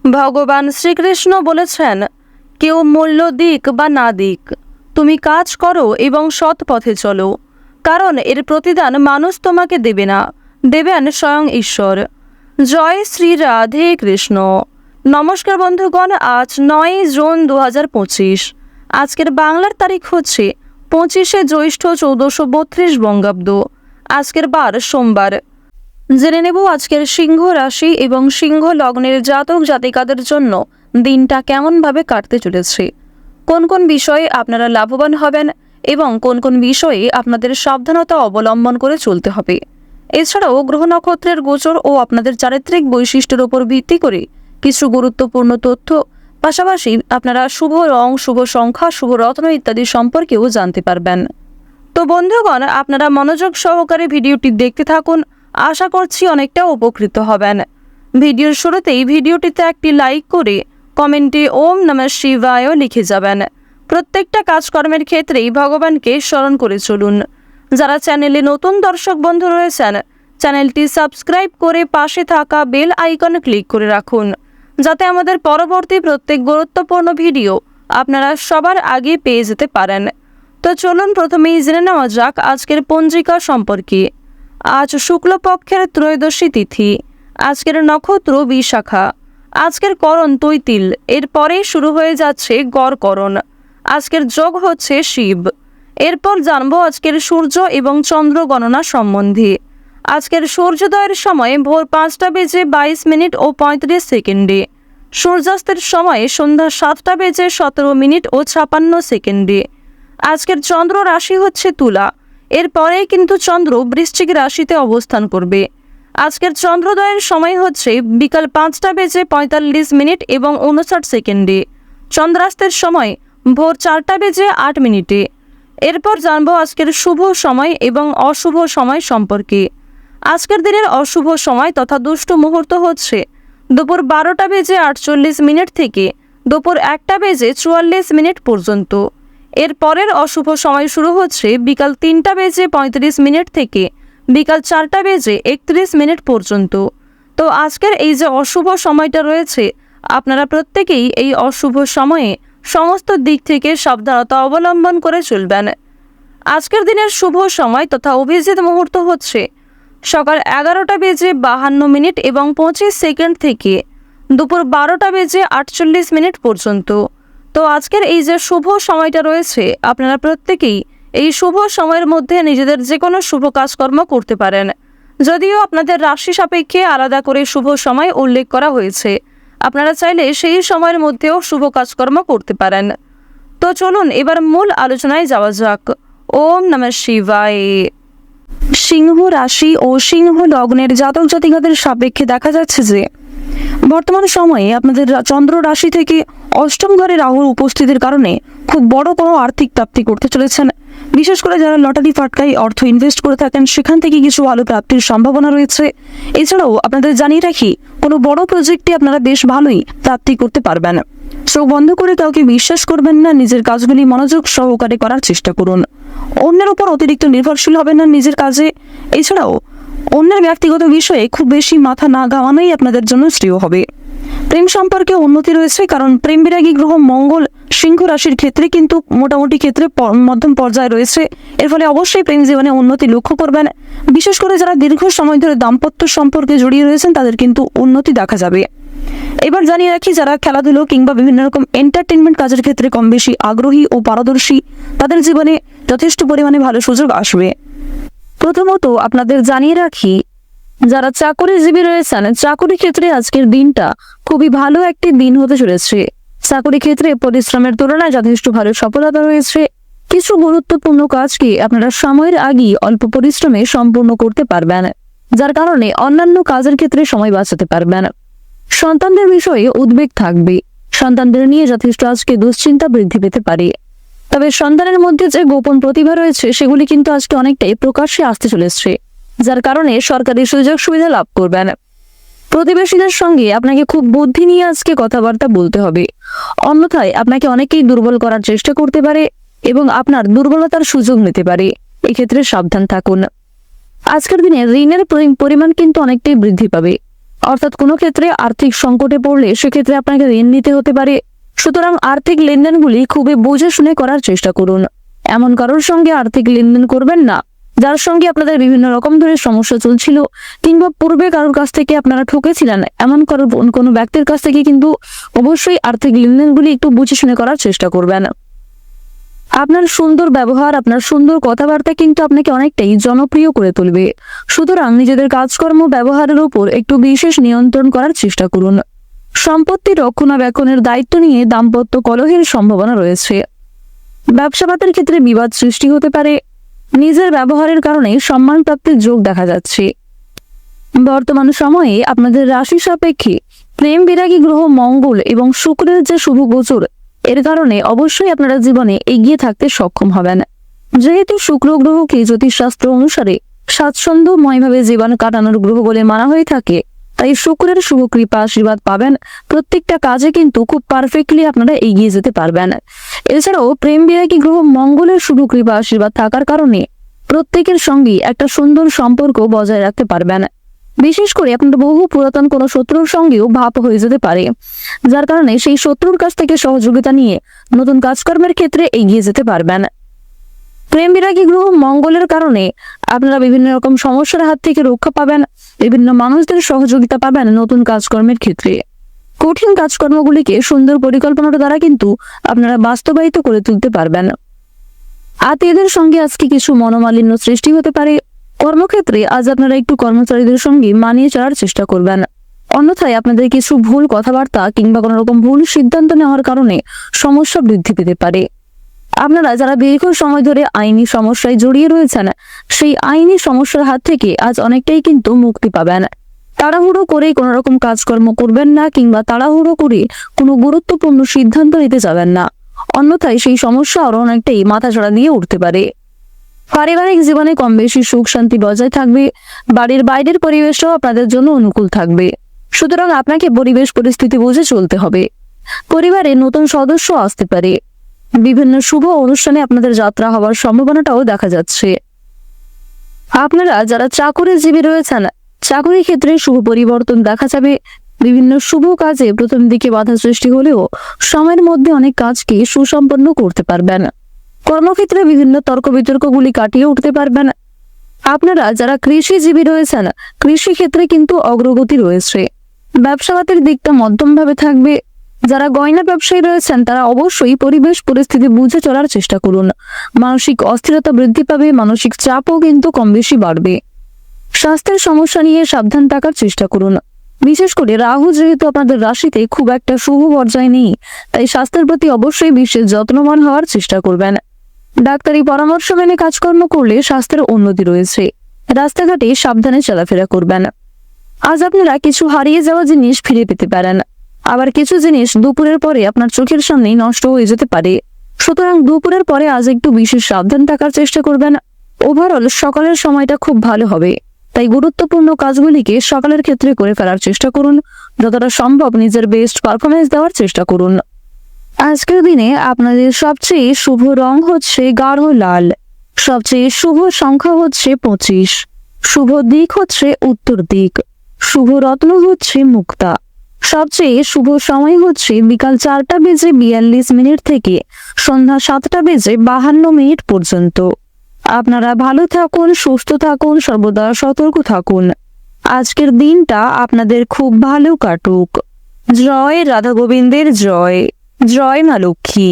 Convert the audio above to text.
ভগবান শ্রীকৃষ্ণ বলেছেন, কেউ মূল্য দিক বা না দিক, তুমি কাজ করো এবং সৎ পথে চলো, কারণ এর প্রতিদান মানুষ তোমাকে দেবে না, দেবেন স্বয়ং ঈশ্বর। জয় শ্রী রাধে কৃষ্ণ। নমস্কার বন্ধুগণ, আজ 9 জুন 2025। আজকের বাংলার তারিখ হচ্ছে 25শে জ্যৈষ্ঠ 1432 বঙ্গাব্দ। আজকের বার সোমবার। জেনে নেব আজকের সিংহ রাশি এবং সিংহ লগ্নের জাতক জাতিকাদের জন্য দিনটা কেমনভাবে কাটতে চলেছে, কোন কোন বিষয়ে আপনারা লাভবান হবেন এবং কোন কোন বিষয়ে আপনাদের সাবধানতা অবলম্বন করে চলতে হবে। এছাড়াও গ্রহ নক্ষত্রের গোচর ও আপনাদের চারিত্রিক বৈশিষ্ট্যের উপর ভিত্তি করে কিছু গুরুত্বপূর্ণ তথ্য, পাশাপাশি আপনারা শুভ রং, শুভ সংখ্যা, শুভ রত্ন ইত্যাদি সম্পর্কেও জানতে পারবেন। তো বন্ধুগণ, আপনারা মনোযোগ সহকারে ভিডিওটি দেখতে থাকুন, আশা করছি অনেকটা উপকৃত হবেন। ভিডিওর শুরুতেই ভিডিওটিতে একটি লাইক করে কমেন্টে ওম নমঃ শিবায় লিখে যাবেন। প্রত্যেকটা কাজকর্মের ক্ষেত্রেই ভগবানকে স্মরণ করে চলুন। যারা চ্যানেলে নতুন দর্শক বন্ধু রয়েছেন, চ্যানেলটি সাবস্ক্রাইব করে পাশে থাকা বেল আইকন ক্লিক করে রাখুন, যাতে আমাদের পরবর্তী প্রত্যেক গুরুত্বপূর্ণ ভিডিও আপনারা সবার আগে পেয়ে যেতে পারেন। তো চলুন প্রথমেই জেনে নেওয়া যাক আজকের পঞ্জিকা সম্পর্কে। আজ শুক্লপক্ষের ত্রয়োদশী তিথি। আজকের নক্ষত্র বিশাখা। আজকের করণ তৈতিল। এরপরেই শুরু হয়ে যাচ্ছে গড়করণ। আজকের যোগ হচ্ছে শিব। এরপর জানবো আজকের সূর্য এবং চন্দ্র গণনা সম্বন্ধে। আজকের সূর্যোদয়ের সময় ভোর 5:22:35 সূর্যাস্তের সময় সন্ধ্যা 7:17:57 আজকের চন্দ্র রাশি হচ্ছে তুলা। এরপরে কিন্তু চন্দ্র বৃশ্চিক রাশিতে অবস্থান করবে। আজকের চন্দ্রোদয়ের সময় হচ্ছে বিকাল 5:45 এবং 59 চন্দ্রাস্তের সময় ভোর 4:08। এরপর জানবো আজকের শুভ সময় এবং অশুভ সময় সম্পর্কে। আজকের দিনের অশুভ সময় তথা দুষ্ট মুহূর্ত হচ্ছে দুপুর 12:48 থেকে দুপুর 1:44 পর্যন্ত। এর পরের অশুভ সময় শুরু হচ্ছে বিকাল 3:35 থেকে বিকাল 4:31 পর্যন্ত। তো আজকের এই যে অশুভ সময়টা রয়েছে, আপনারা প্রত্যেকেই এই অশুভ সময়ে সমস্ত দিক থেকে সাবধানতা অবলম্বন করে চলবেন। আজকের দিনের শুভ সময় তথা অভিজিৎ মুহূর্ত হচ্ছে সকাল 11:52 এবং 25 থেকে দুপুর 12:48 পর্যন্ত। তো আজকের এই যে শুভ সময়টা রয়েছে, আপনারা প্রত্যেকেই এই শুভ সময়ের মধ্যে নিজেদের যে কোনো শুভ কাজকর্ম করতে পারেন। যদিও আপনাদের রাশি সাপেক্ষে আলাদা করে শুভ সময় উল্লেখ করা হয়েছে, আপনারা চাইলে সেই সময়ের মধ্যেও শুভ কাজকর্ম করতে পারেন। তো চলুন এবার মূল আলোচনায় যাওয়া যাক। ওম নমঃ শিবায়। সিংহ রাশি ও সিংহ লগ্নের জাতক জাতিকাদের সাপেক্ষে দেখা যাচ্ছে যে বর্তমান সময়ে আপনাদের চন্দ্র রাশি থেকে অষ্টম ঘরে রাহুর উপস্থিতির কারণে খুব বড় কোনো আর্থিক প্রাপ্তি করতে চলেছেন। বিশেষ করে যারা লটারি ফাটকায় অর্থ ইনভেস্ট করে থাকেন, সেখান থেকে কিছু ভালো প্রাপ্তির সম্ভাবনা রয়েছে। এছাড়াও আপনাদের জানিয়ে রাখি, কোনো বড় প্রজেক্টে আপনারা বেশ ভালোই প্রাপ্তি করতে পারবেন। চোখ বন্ধ করে কাউকে বিশ্বাস করবেন না, নিজের কাজগুলি মনোযোগ সহকারে করার চেষ্টা করুন। অন্যের উপর অতিরিক্ত নির্ভরশীল হবেন না নিজের কাজে। এছাড়াও অন্যের ব্যক্তিগত বিষয়ে খুব বেশি মাথা না ঘামানোই আপনাদের জন্য শ্রেয় হবে। প্রেম সম্পর্কে উন্নতি রয়েছে, কারণ প্রেম বিরাগী গ্রহ মঙ্গল সিংহ রাশির ক্ষেত্রে কিন্তু মোটামুটি ক্ষেত্রে মধ্যম পর্যায়ে রয়েছে। এর ফলে অবশ্যই প্রেম জীবনে উন্নতি লক্ষ্য করবেন। বিশেষ করে যারা দীর্ঘ সময় ধরে দাম্পত্য সম্পর্কে জড়িয়ে রয়েছেন, তাদের কিন্তু উন্নতি দেখা যাবে। এবার জানিয়ে রাখি, যারা খেলাধুলো কিংবা বিভিন্ন রকম এন্টারটেনমেন্ট কাজের ক্ষেত্রে কম বেশি আগ্রহী ও পারদর্শী, তাদের জীবনে যথেষ্ট পরিমাণে ভালো সুযোগ আসবে। প্রথমত আপনাদের জানিয়ে রাখি, যারা চাকরিজীবী রয়েছেন, চাকরি ক্ষেত্রে আজকের দিনটা খুবই ভালো একটি দিন হতে চলেছে। চাকরি ক্ষেত্রে পরিশ্রমের তুলনায় যথেষ্ট ভালো সফলতা রয়েছে। কিছু গুরুত্বপূর্ণ কাজকে আপনারা সময়ের আগেই অল্প পরিশ্রমে সম্পূর্ণ করতে পারবেন, যার কারণে অন্যান্য কাজের ক্ষেত্রে সময় বাঁচাতে পারবেন। সন্তানদের বিষয়ে উদ্বেগ থাকবে। সন্তানদের নিয়ে যথেষ্ট আজকে দুশ্চিন্তা বৃদ্ধি পেতে পারে। তবে সন্তানের মধ্যে যে গোপন প্রতিভা রয়েছে, সেগুলি কিন্তু আজকে অনেকটাই প্রকাশ্যে আসতে চলেছে, যার কারণে সরকারি সুযোগ সুবিধা লাভ করবেন। প্রতিবেশীদের সঙ্গে আপনাকে খুব বুদ্ধি নিয়ে আজকে কথাবার্তা বলতে হবে, অন্যথায় আপনাকে অনেকেই দুর্বল করার চেষ্টা করতে পারে এবং আপনার দুর্বলতার সুযোগ নিতে পারে। এক্ষেত্রে সাবধান থাকুন। আজকের দিনে ঋণের পরিমাণ কিন্তু অনেকটাই বৃদ্ধি পাবে। অর্থাৎ কোনো ক্ষেত্রে আর্থিক সংকটে পড়লে সেক্ষেত্রে আপনাকে ঋণ নিতে হতে পারে। সুতরাং আর্থিক লেনদেনগুলি খুবই বুঝে শুনে করার চেষ্টা করুন। এমন কারোর সঙ্গে আর্থিক লেনদেন করবেন না যার সঙ্গে আপনাদের বিভিন্ন রকম ধরনের সমস্যা চলছিল, কিংবা পূর্বে কারোর কাছ থেকে আপনারা ঠকেছিলেন। এমন কোনো ব্যক্তির কাছ থেকে কিন্তু অবশ্যই আর্থিক লেনদেনগুলি একটু বুঝে শুনে করার চেষ্টা করবেন। আপনার সুন্দর ব্যবহার, আপনার সুন্দর কথাবার্তা কিন্তু আপনাকে অনেকটাই জনপ্রিয় করে তুলবে। সুতরাং নিজেদের কাজকর্ম ব্যবহারের উপর একটু বিশেষ নিয়ন্ত্রণ করার চেষ্টা করুন। সম্পত্তি রক্ষণাবেক্ষণের দায়িত্ব নিয়ে দাম্পত্য কলহের সম্ভাবনা রয়েছে। ব্যবসাপাতের ক্ষেত্রে বিবাদ সৃষ্টি হতে পারে। নিজের ব্যবহারের কারণে সম্মান প্রাপ্তির যোগ দেখা যাচ্ছে। বর্তমান সময়ে আপনাদের রাশি সাপেক্ষে প্রেম বিরাগী গ্রহ মঙ্গল এবং শুক্রের যে শুভ গোচর, এর কারণে অবশ্যই আপনারা জীবনে এগিয়ে থাকতে সক্ষম হবেন। যেহেতু শুক্র গ্রহকে জ্যোতিষশাস্ত্র অনুসারে স্বাচ্ছন্দ্যময়ভাবে জীবন কাটানোর গ্রহ বলে মানা হয়ে থাকে, তাই শুক্রের শুভ কৃপা আশীর্বাদ পাবেন। প্রত্যেকটা কাজে কিন্তু খুব পারফেক্টলি আপনারা এগিয়ে যেতে পারবেন। এছাড়াও প্রেম বিরাগী গ্রহ মঙ্গলের শুভ কৃপা আশীর্বাদ থাকার কারণে প্রত্যেকের সঙ্গে একটা সুন্দর সম্পর্ক বজায় রাখতে পারবেন। বিশেষ করে আপনার বহু পুরাতন কোনো শত্রুর সঙ্গেও ভাব হয়ে যেতে পারে, যার কারণে সেই শত্রুর কাছ থেকে সহযোগিতা নিয়ে নতুন কাজকর্মের ক্ষেত্রে এগিয়ে যেতে পারবেন। প্রেম বিরাগী গ্রহ মঙ্গলের কারণে আপনারা বিভিন্ন রকম সমস্যার হাত থেকে রক্ষা পাবেন, বিভিন্ন মানুষদের সহযোগিতা পাবেন নতুন কাজকর্মের ক্ষেত্রে। কঠিন কাজকর্মগুলিকে সুন্দর পরিকল্পনার দ্বারা কিন্তু আপনারা বাস্তবায়িত করে তুলতে পারবেন। আত্মীয়দের সঙ্গে আজকে কিছু মনোমালিন্য সৃষ্টি হতে পারে। কর্মক্ষেত্রে আজ আপনারা একটু কর্মচারীদের সঙ্গে মানিয়ে চলার চেষ্টা করবেন। অন্যথায় আপনাদের কিছু ভুল কথাবার্তা কিংবা কোনো রকম ভুল সিদ্ধান্ত নেওয়ার কারণে সমস্যা বৃদ্ধি পেতে পারে। আপনারা যারা দীর্ঘ সময় ধরে আইনি সমস্যায় জড়িয়ে রয়েছেন, সেই আইনি সমস্যার হাত থেকে আজ অনেকটাই কিন্তু মুক্তি পাবেন। তাড়াহুড়ো করে কোনো রকম কাজকর্ম করবেন না, কিংবা তাড়াহুড়ো করে কোনো গুরুত্বপূর্ণ সিদ্ধান্ত নিতে যাবেন না, অন্যথায় সেই সমস্যা আরো অনেকটাই মাথাচাড়া দিয়ে উঠতে পারে। পারিবারিক জীবনে কম বেশি সুখ শান্তি বজায় থাকবে। বাড়ির বাইরের পরিবেশও আপনাদের জন্য অনুকূল থাকবে। সুতরাং আপনাকে পরিবেশ পরিস্থিতি বুঝে চলতে হবে। পরিবারে নতুন সদস্য আসতে পারে। বিভিন্ন শুভ অনুষ্ঠানে আপনাদের যাত্রা হওয়ার সম্ভাবনাটাও দেখা যাচ্ছে। আপনারা যারা চাকরিজীবী রয়েছেন, চাকরি ক্ষেত্রে শুভ পরিবর্তন দেখা যাবে। বিভিন্ন শুভ কাজে প্রথম দিকে বাধা সৃষ্টি হলেও সময়ের মধ্যে অনেক কাজকে সুসম্পন্ন করতে পারবেন। কর্মক্ষেত্রে বিভিন্ন তর্ক বিতর্কগুলি কাটিয়ে উঠতে পারবেন। আপনারা যারা কৃষিজীবী রয়েছেন, কৃষি ক্ষেত্রে কিন্তু অগ্রগতি রয়েছে। ব্যবসাপাতের দিকটা মধ্যমভাবে থাকবে। যারা গয়না ব্যবসায়ী রয়েছেন তারা অবশ্যই পরিবেশ পরিস্থিতি বুঝে চলার চেষ্টা করুন। মানসিক অস্থিরতা বৃদ্ধি পাবে, মানসিক চাপও কিন্তু কম বেশি বাড়বে। স্বাস্থ্যের সমস্যা নিয়ে সাবধান থাকার চেষ্টা করুন। বিশেষ করে রাহু যেহেতু আপনাদের রাশিতে খুব একটা শুভ পর্যায়ে নেই, তাই স্বাস্থ্যের প্রতি অবশ্যই বিশেষ যত্নবান হওয়ার চেষ্টা করবেন। ডাক্তারি পরামর্শ মেনে কাজকর্ম করলে স্বাস্থ্যের উন্নতি রয়েছে। রাস্তাঘাটে সাবধানে চলাফেরা করবেন। আজ আপনারা কিছু হারিয়ে যাওয়া জিনিস ফিরে পেতে পারেন। আবার কিছু জিনিস দুপুরের পরে আপনার চোখের সামনেই নষ্ট হয়ে যেতে পারে। সুতরাং দুপুরের পরে আজ একটু বিশেষ সাবধান থাকার চেষ্টা করবেন। ওভারঅল সকালের সময়টা খুব ভালো হবে, তাই গুরুত্বপূর্ণ কাজগুলিকে সকালের ক্ষেত্রে করে ফেলার চেষ্টা করুন। যতটা সম্ভব নিজের বেস্ট পারফরমেন্স দেওয়ার চেষ্টা করুন। আজকের দিনে আপনাদের সবচেয়ে শুভ রং হচ্ছে গাঢ় লাল। সবচেয়ে শুভ সংখ্যা হচ্ছে 25। শুভ দিক হচ্ছে উত্তর দিক। শুভ রত্ন হচ্ছে মুক্তা। সবচেয়ে শুভ সময় হচ্ছে বিকাল 4:42 থেকে সন্ধ্যা 7:52 পর্যন্ত। আপনারা ভালো থাকুন, সুস্থ থাকুন, সর্বদা সতর্ক থাকুন। আজকের দিনটা আপনাদের খুব ভালো কাটুক। জয় রাধা গোবিন্দের জয়। জয় মা লক্ষ্মী।